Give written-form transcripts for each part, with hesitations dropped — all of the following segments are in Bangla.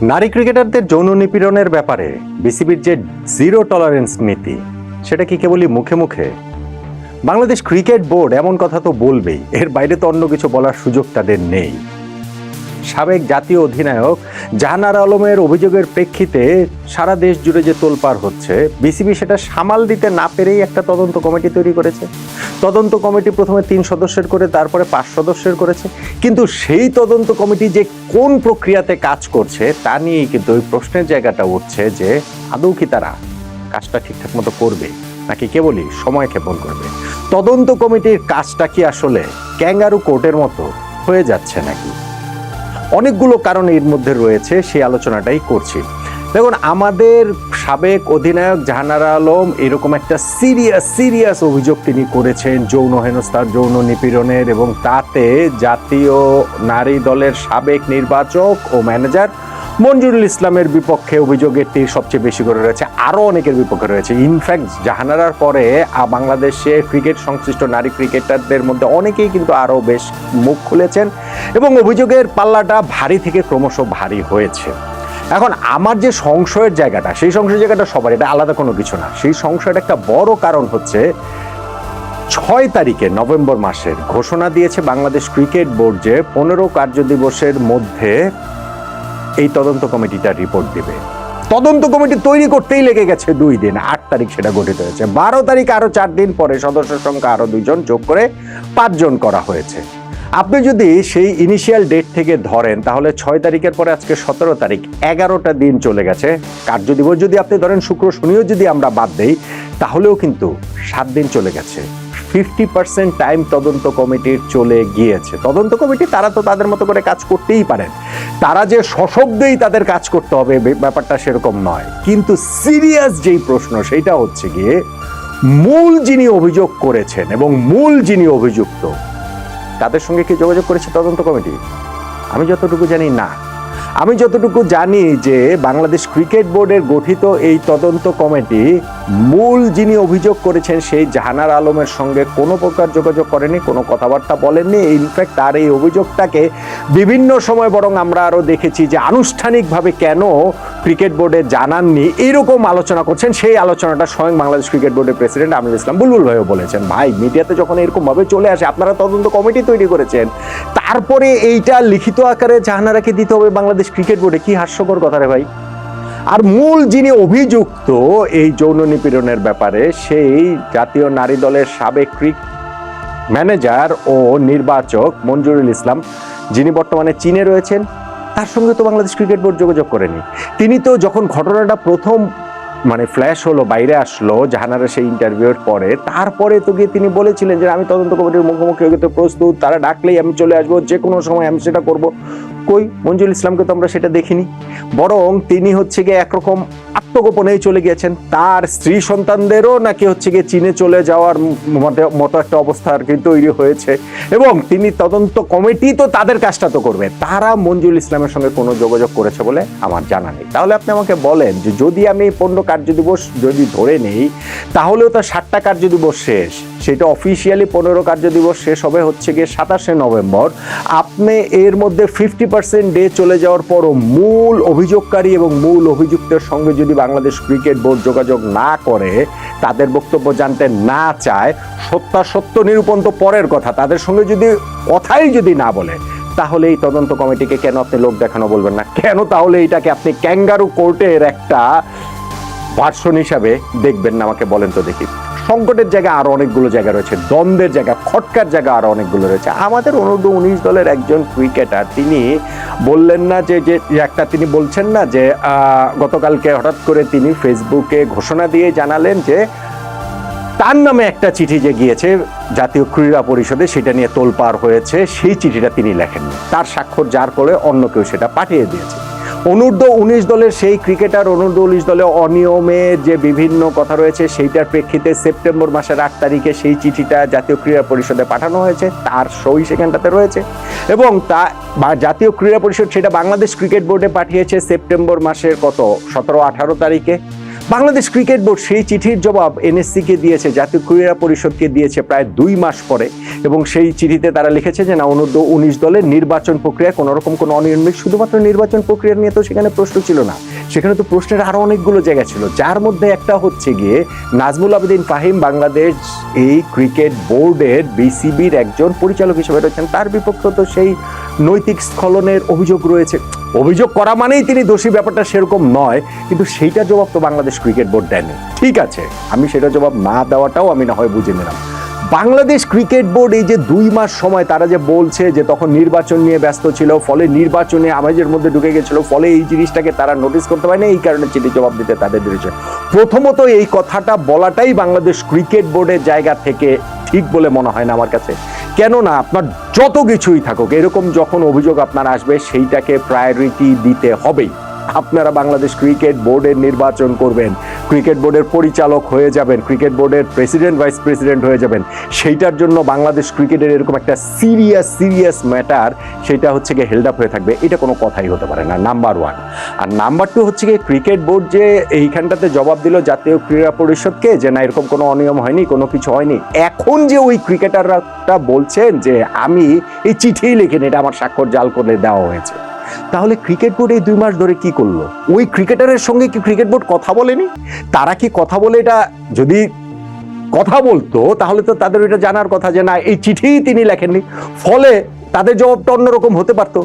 নারী ক্রিকেটারদের যৌন নিপীড়নের ব্যাপারে বিসিবির যে জিরো টলারেন্স নীতি, সেটা কি কেবলই মুখে মুখে? বাংলাদেশ ক্রিকেট বোর্ড এমন কথা তো বলবেই, এর বাইরে তো অন্য কিছু বলার সুযোগ তাদের নেই। সাবেক জাতীয় অধিনায়ক জাহানারা আলমের অভিযোগের প্রেক্ষিতে সারা দেশ জুড়ে যে তোলপাড় হচ্ছে, বিসিবি সেটা সামাল দিতে না পেরেই একটা তদন্ত কমিটি তৈরি করেছে। তদন্ত কমিটি প্রথমে 3 সদস্যের করে, তারপরে 5 সদস্যের করেছে। কিন্তু সেই তদন্ত কমিটি যে কোন প্রক্রিয়াতে কাজ করছে তা নিয়েই কিন্তু ওই প্রশ্নের জায়গাটা উঠছে যে আদৌ কি তারা কাজটা ঠিকঠাক মতো করবে, নাকি কেবলই সময় ক্ষেপণ করবে? তদন্ত কমিটির কাজটা কি আসলে ক্যাঙ্গারু কোর্টের মতো হয়ে যাচ্ছে নাকি? অনেকগুলো কারণ এর মধ্যে রয়েছে, সেই আলোচনাটাই করছি। দেখুন, আমাদের সাবেক অধিনায়ক জাহানারা আলম এরকম একটা সিরিয়াস অভিযোগ তিনি করেছেন যৌন হেনস্থার, যৌন নিপীড়নের, এবং তাতে জাতীয় নারী দলের সাবেক নির্বাচক ও ম্যানেজার মঞ্জুরুল ইসলামের বিপক্ষে অভিযোগের তীর সবচেয়ে বেশি করে রয়েছে। আরও অনেকের বিপক্ষে রয়েছে। ইনফ্যাক্ট জাহানারার পরে বাংলাদেশে ক্রিকেট সংশ্লিষ্ট নারী ক্রিকেটারদের মধ্যে অনেকেই কিন্তু আরও বেশ মুখ খুলেছেন এবং অভিযোগের পাল্লাটা ভারী থেকে ক্রমশ ভারী হয়েছে। এখন আমার যে সংশয়ের জায়গাটা, সেই সংশয়ের জায়গাটা সবার, এটা আলাদা কোনো কিছু না। সেই সংশয়ের একটা বড় কারণ হচ্ছে 6 তারিখে নভেম্বর মাসের ঘোষণা দিয়েছে বাংলাদেশ ক্রিকেট বোর্ড যে 15 কার্যদিবসের মধ্যে এই তদন্ত কমিটিটা রিপোর্ট দিবে। তদন্ত কমিটি তৈরি করতেই লেগে গেছে 2 দিন। 8 তারিখ সেটা গঠিত হয়েছে। 12 তারিখ আরো 4 দিন পরে সদস্য সংখ্যা আরো 2 জন যোগ করে 5 জন করা হয়েছে। আপনি যদি সেই ইনিশিয়াল ডেট থেকে ধরেন, তাহলে 6 তারিখের পরে আজকে 17 তারিখ, 11টা দিন চলে গেছে। কার্যদিবস যদি আপনি ধরেন শুক্র শনিও যদি আমরা বাদ দেই, তাহলেও কিন্তু 7 দিন চলে গেছে। 50% টাইম তদন্ত কমিটির চলে গিয়েছে। তদন্ত কমিটি তারা তো তাদের মতো করে কাজ করতেই পারেন, তারা যে সশব্দেই তাদের কাজ করতে হবে ব্যাপারটা সেরকম নয়। কিন্তু সিরিয়াস যেই প্রশ্ন, সেইটা হচ্ছে গিয়ে মূল যিনি অভিযোগ করেছেন এবং মূল যিনি অভিযুক্ত, তাদের সঙ্গে কি যোগাযোগ করেছে তদন্ত কমিটি? আমি যতটুকু জানি না। আমি যতটুকু জানি যে বাংলাদেশ ক্রিকেট বোর্ডের গঠিত এই তদন্ত কমিটি মূল যিনি অভিযোগ করেছেন সেই জাহানারা আলমের সঙ্গে কোনো প্রকার যোগাযোগ করেনি, কোনো কথাবার্তা বলেননি। ইনফ্যাক্ট তার এই অভিযোগটাকে বিভিন্ন সময় বরং আমরা আরও দেখেছি যে আনুষ্ঠানিকভাবে কেন ক্রিকেট বোর্ডে জানাননি এইরকম আলোচনা করছেন। সেই আলোচনাটা স্বয়ং বাংলাদেশ ক্রিকেট বোর্ডের প্রেসিডেন্ট আমিনুল ইসলাম বুলবুল ভাইও বলেছেন, ভাই মিডিয়াতে যখন এরকমভাবে চলে আসে, আপনারা তদন্ত কমিটি তৈরি করেছেন, তারপরে এইটা লিখিত আকারে জাহানারাকে দিতে হবে বাংলাদেশ ক্রিকেট বোর্ডে। কি হাস্যকর কথা রে ভাই। আর মূল যিনি অভিযুক্ত এই যৌন নিপীড়নের ব্যাপারে, সেই জাতীয় নারী দলের সাবেক ম্যানেজার ও নির্বাচক মঞ্জুরুল ইসলাম, যিনি বর্তমানে চীনে রয়েছেন, তার সঙ্গে তো বাংলাদেশ ক্রিকেট বোর্ড যোগাযোগ করেনি। তিনি তো যখন ঘটনাটা প্রথম ফ্ল্যাশ হলো, বাইরে আসলো জাহানারা সেই ইন্টারভিউর পরে, তারপরে তো গিয়ে তিনি বলেছিলেন যে আমি তদন্ত কমিটির মুখোমুখি হতে প্রস্তুত, তারা ডাকলেই আমি চলে আসবো, যে কোনো সময় আমি সেটা করব। কই, মঞ্জুরুল ইসলামকে তো আমরা সেটা দেখিনি। বরং তিনি হচ্ছে গিয়ে একরকম আত্মগোপনেই চলে গিয়েছেন। তার স্ত্রী সন্তানদেরও নাকি হচ্ছে গিয়ে চীনে চলে যাওয়ার মতো একটা অবস্থা আর কি তৈরি হয়েছে। এবং তিনি তদন্ত কমিটি তো তাদের কাজটা তো করবে, তারা মঞ্জুরুল ইসলামের সঙ্গে কোনো যোগাযোগ করেছে বলে আমার জানা নেই। তাহলে আপনি আমাকে বলেন যে যদি আমি 15 কার্যদিবস যদি ধরে নেই, তাহলেও তো 7টা কার্যদিবস শেষ। সেটা অফিসিয়ালি 15 কার্যদিবস শেষ হবে হচ্ছে গিয়ে 27শে নভেম্বর। আপনি এর মধ্যে 50% ডে চলে যাওয়ার পরও মূল অভিযোগকারী এবং মূল অভিযুক্তের সঙ্গে যদি বাংলাদেশ ক্রিকেট বোর্ড যোগাযোগ না করে, তাদের বক্তব্য জানতে না চায়, সত্য নিরূপণ তো পরের কথা, তাদের সঙ্গে যদি কথাই যদি না বলে, তাহলে এই তদন্ত কমিটিকে কেন আপনি লোক দেখানো বলবেন না? কেন তাহলে এটাকে আপনি ক্যাঙ্গারু কোর্টের একটা ভার্সন হিসাবে দেখবেন না? আমাকে বলেন তো দেখি। সংকটের জায়গা আরো অনেকগুলো জায়গা রয়েছে, দ্বন্দ্বের জায়গা, খটকার জায়গা আরো অনেকগুলো রয়েছে। আমাদের অনূর্ধ্ব 19 দলের একজন ক্রিকেটার তিনি বললেন না যে একটা তিনি বলছেন না যে গতকালকে হঠাৎ করে তিনি ফেসবুকে ঘোষণা দিয়ে জানালেন যে তার নামে একটা চিঠি যে গিয়েছে জাতীয় ক্রীড়া পরিষদে, সেটা নিয়ে তোলপাড় হয়েছে। সেই চিঠিটা তিনি লেখেননি, তার স্বাক্ষর যার করে অন্য কেউ সেটা পাঠিয়ে দিয়েছে। অনূর্ধ্ব 19 দলের সেই ক্রিকেটার অনূর্ধ্ব 19 দলে অনিয়মের যে বিভিন্ন কথা রয়েছে, সেইটার প্রেক্ষিতে সেপ্টেম্বর মাসের 8 তারিখে সেই চিঠিটা জাতীয় ক্রীড়া পরিষদে পাঠানো হয়েছে, তার সই সেখানটাতে রয়েছে। এবং তা জাতীয় ক্রীড়া পরিষদ সেটা বাংলাদেশ ক্রিকেট বোর্ডে পাঠিয়েছে সেপ্টেম্বর মাসের 17-18 তারিখে। বাংলাদেশ ক্রিকেট বোর্ড সেই চিঠির জবাব এনএসসিকে দিয়েছে, জাতীয় ক্রীড়া পরিষদকে দিয়েছে প্রায় 2 মাস পরে, এবং সেই চিঠিতে তারা লিখেছে যে না, অনূর্ধ্ব-19 দলের নির্বাচন প্রক্রিয়া কোনো রকম কোনো অনিয়মিত, শুধুমাত্র নির্বাচন প্রক্রিয়া নিয়ে তো সেখানে প্রশ্ন ছিল না, সেখানে তো প্রশ্নের আরো অনেকগুলো জায়গা ছিল, যার মধ্যে একটা হচ্ছে গিয়ে নাজমুল আবেদিন ফাহিম বাংলাদেশ এই ক্রিকেট বোর্ডের বিসিবির একজন পরিচালক হিসেবে রয়েছেন, তার বিপক্ষে তো সেই নৈতিক স্খলনের অভিযোগ রয়েছে। অভিযোগ করা মানেই তিনি দোষী, ব্যাপারটা সেরকম নয়, কিন্তু সেইটার জবাব তো বাংলাদেশ ক্রিকেট বোর্ড দেয়নি। ঠিক আছে, আমি সেটা জবাব না দেওয়াটাও আমি না হয় বুঝে নিলাম। বাংলাদেশ ক্রিকেট বোর্ড এই যে 2 মাস সময় তারা যে বলছে যে তখন নির্বাচন নিয়ে ব্যস্ত ছিল, ফলে নির্বাচনে আমেজের মধ্যে ঢুকে গেছিল, ফলে এই জিনিসটাকে তারা নোটিস করতে পারেনি, এই কারণে চিঠি জবাব দিতে তাদের দিয়েছে। প্রথমত এই কথাটা বলাটাই বাংলাদেশ ক্রিকেট বোর্ডের জায়গা থেকে ঠিক বলে মনে হয় না আমার কাছে। কেননা আপনার যত কিছুই থাকুক, এরকম যখন অভিযোগ আপনার আসবে সেইটাকে প্রায়োরিটি দিতে হবেই। আপনারা বাংলাদেশ ক্রিকেট বোর্ডের নির্বাচন করবেন, ক্রিকেট বোর্ডের পরিচালক হয়ে যাবেন, ক্রিকেট বোর্ডের প্রেসিডেন্ট ভাইস প্রেসিডেন্ট হয়ে যাবেন, সেইটার জন্য বাংলাদেশ ক্রিকেটের এরকম একটা সিরিয়াস ম্যাটার, সেটা হচ্ছে গিয়ে হেল্ড আপ হয়ে থাকবে, এটা কোনো কথাই হতে পারে না, নাম্বার 1। আর নাম্বার 2 হচ্ছে গিয়ে ক্রিকেট বোর্ড যে এইখানটাতে জবাব দিল জাতীয় ক্রীড়া পরিষদকে যে না, এরকম কোনো অনিয়ম হয়নি, কোনো কিছু হয়নি। এখন যে ওই ক্রিকেটাররা বলছেন যে আমি এই চিঠি লিখিনি, এটা আমার স্বাক্ষর জাল করে দেওয়া হয়েছে, তাহলে ক্রিকেট বোর্ড এই 2 মাস ধরে কি করলো? ওই ক্রিকেটারের সঙ্গে কি ক্রিকেট বোর্ড কথা বলেনি? তারা কি কথা বলে, এটা যদি কথা বলতো তাহলে তো তাদের এটা জানার কথা যে না, এই চিঠি তিনি লেখেননি, ফলে তাদের জবাবটা অন্যরকম হতে পারতো।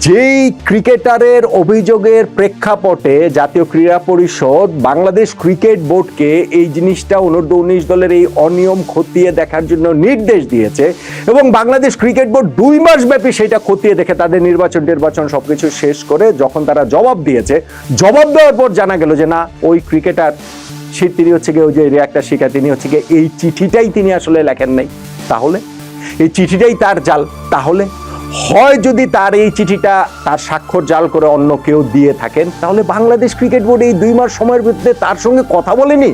যেই ক্রিকেটারের অভিযোগের প্রেক্ষাপটে জাতীয় ক্রীড়া পরিষদ বাংলাদেশ ক্রিকেট বোর্ডকে এই জিনিসটা অনূর্ধ্ব-19 দলের এই অনিয়ম খতিয়ে দেখার জন্য নির্দেশ দিয়েছে, এবং বাংলাদেশ ক্রিকেট বোর্ড 2 মাস ব্যাপী সেটা খতিয়ে দেখে তাদের নির্বাচন সবকিছু শেষ করে যখন তারা জবাব দিয়েছে, জবাব দেওয়ার পর জানা গেল যে না, ওই ক্রিকেটার তিনি হচ্ছে গিয়ে ওই যে রিয়াক্টার শিখা, তিনি হচ্ছে গিয়ে এই চিঠিটাই তিনি আসলে লেখেন নাই, তাহলে এই চিঠিটাই তার জাল। তাহলে হয় যদি তার এই চিঠিটা তার স্বাক্ষর জাল করে অন্য কেউ দিয়ে থাকেন, তাহলে বাংলাদেশ ক্রিকেট বোর্ড এই 2 মাস সময়ের ভিতরে তার সঙ্গে কথা বলেনি,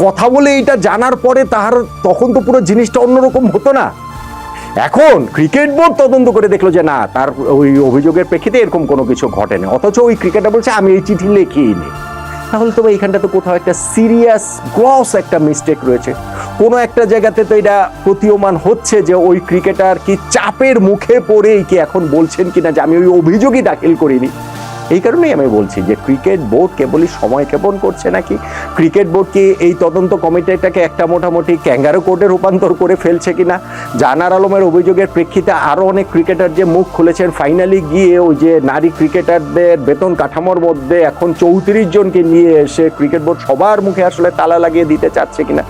কথা বলে এটা জানার পরে তার তখন তো পুরো জিনিসটা অন্যরকম হতো না। এখন ক্রিকেট বোর্ড তদন্ত করে দেখলো যে না, তার ওই অভিযোগের প্রেক্ষিতে এরকম কোনো কিছু ঘটেনি, অথচ ওই ক্রিকেটার বলছে আমি এই চিঠি লিখিনি, তাহলে তো এইখানটা তো কোথাও একটা সিরিয়াস গ্রস একটা মিস্টেক রয়েছে। কোনো একটা জায়গাতে তো এটা প্রতীয়মান হচ্ছে যে ওই ক্রিকেটার কি চাপের মুখে পড়েই কি এখন বলছেন কিনা যে আমি ওই অভিযোগই দাখিল করিনি। এই কারণেই আমি বলছি যে ক্রিকেট বোর্ড কেবলই সময় ক্ষেপণ করছে নাকি, ক্রিকেট বোর্ড কি এই তদন্ত কমিটিটাকে একটা মোটামুটি ক্যাঙ্গারু কোর্টে রূপান্তর করে ফেলছে কিনা। জানার আলমের অভিযোগের প্রেক্ষিতে আরও অনেক ক্রিকেটার যে মুখ খুলেছেন, ফাইনালি গিয়ে ওই যে নারী ক্রিকেটারদের বেতন কাঠামোর মধ্যে এখন 34 জনকে নিয়ে এসে ক্রিকেট বোর্ড সবার মুখে আসলে তালা লাগিয়ে দিতে চাচ্ছে কিনা,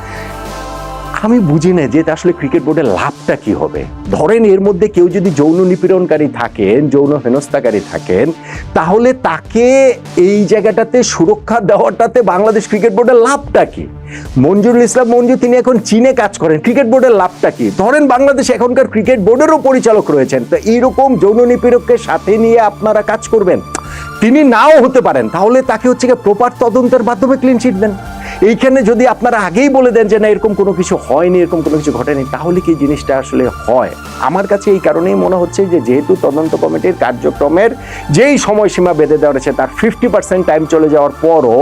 আমি বুঝি না যে আসলে ক্রিকেট বোর্ডের লাভটা কি হবে। ধরেন এর মধ্যে কেউ যদি যৌন নিপীড়নকারী থাকেন, যৌন হেনস্থাকারী থাকেন, তাহলে তাকে এই জায়গাটাতে সুরক্ষা দেওয়াটাতে বাংলাদেশ ক্রিকেট বোর্ডের লাভটা কি? মঞ্জুরুল ইসলাম মঞ্জু, তিনি এখন চীনে কাজ করেন, ক্রিকেট বোর্ডের লাভটা কি? ধরেন বাংলাদেশ এখনকার ক্রিকেট বোর্ডেরও পরিচালক রয়েছেন, তো এইরকম যৌন নিপীড়ককে সাথে নিয়ে আপনারা কাজ করবেন, তিনি নাও হতে পারেন, তাহলে তাকে হচ্ছে প্রপার তদন্তের মাধ্যমে ক্লিন চিট দেন। এইখানে যদি আপনারা আগেই বলে দেন যে না, এরকম কোনো কিছু হয়নি, এরকম কোনো কিছু ঘটেনি, তাহলে কি জিনিসটা আসলে হয়? আমার কাছে এই কারণেই মনে হচ্ছে যে যেহেতু তদন্ত কমিটির কার্যক্রমের যেই সময়সীমা বেঁধে দেওয়া রয়েছে তার 50% টাইম চলে যাওয়ার পরও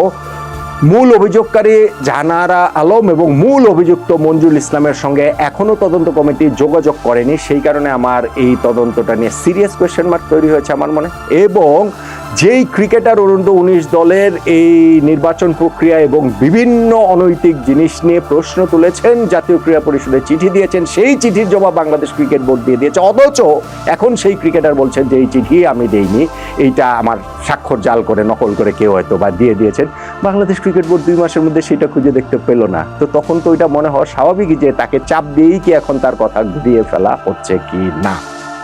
মূল অভিযোগকারী জানারা আলম এবং মূল অভিযুক্ত মঞ্জুরুল ইসলামের সঙ্গে এখনো তদন্ত কমিটি যোগাযোগ করেনি, সেই কারণে আমার এই তদন্তটা নিয়ে সিরিয়াস কোয়েশ্চেন মার্ক তৈরি হয়েছে আমার মনে। এবং যেই ক্রিকেটার অনূর্ধ্ব-19 দলের এই নির্বাচন প্রক্রিয়া এবং বিভিন্ন অনৈতিক জিনিস নিয়ে প্রশ্ন তুলেছেন, জাতীয় ক্রীড়া পরিষদে চিঠি দিয়েছেন, সেই চিঠির জবাব বাংলাদেশ ক্রিকেট বোর্ড দিয়ে দিয়েছে, অথচ এখন সেই ক্রিকেটার বলছেন যে এই চিঠি আমি দেইনি, এইটা আমার স্বাক্ষর জাল করে নকল করে কেউ হয়তো বা দিয়ে দিয়েছেন। বাংলাদেশ ক্রিকেট বোর্ড 2 মাসের মধ্যে সেটা খুঁজে দেখতে পেল না, তো তখন তো ওইটা মনে হওয়া স্বাভাবিকই যে তাকে চাপ দিয়েই কি এখন তার কথা ঘুরিয়ে ফেলা হচ্ছে কি না।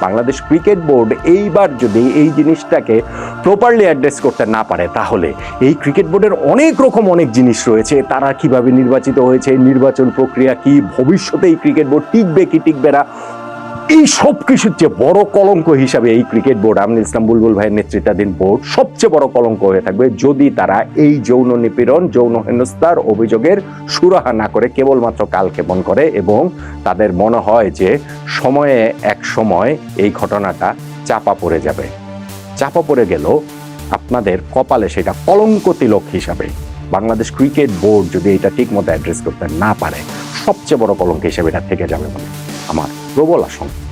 বাংলাদেশ ক্রিকেট বোর্ড এইবার যদি এই জিনিসটাকে প্রপারলি অ্যাড্রেস করতে না পারে, তাহলে এই ক্রিকেট বোর্ডের অনেক জিনিস রয়েছে, তারা কিভাবে নির্বাচিত হয়েছে, নির্বাচন প্রক্রিয়া কি, ভবিষ্যতে এই ক্রিকেট বোর্ড টিকবে কি টিকবে না, এই সব কিছুর চেয়ে বড় কলঙ্ক হিসাবে এই ক্রিকেট বোর্ড, আমিনুল ইসলাম বুলবুল ভাইয়ের নেতৃত্বাধীন বোর্ড সবচেয়ে বড় কলঙ্ক হয়ে থাকবে যদি তারা এই যৌন নিপীড়ন, যৌন হেনস্থার অভিযোগের সুরাহা না করে কেবলমাত্র কালক্ষেপণ করে এবং তাদের মনে হয় যে সময়ে এক সময় এই ঘটনাটা চাপা পড়ে যাবে। চাপা পড়ে গেল আপনাদের কপালে সেটা কলঙ্ক তিলক হিসাবে বাংলাদেশ ক্রিকেট বোর্ড যদি এটা ঠিক মতো অ্যাড্রেস করতে না পারে, সবচেয়ে বড় কলঙ্ক হিসেবে এটা থেকে যাবে বলে আমার প্রবল আশঙ্কা।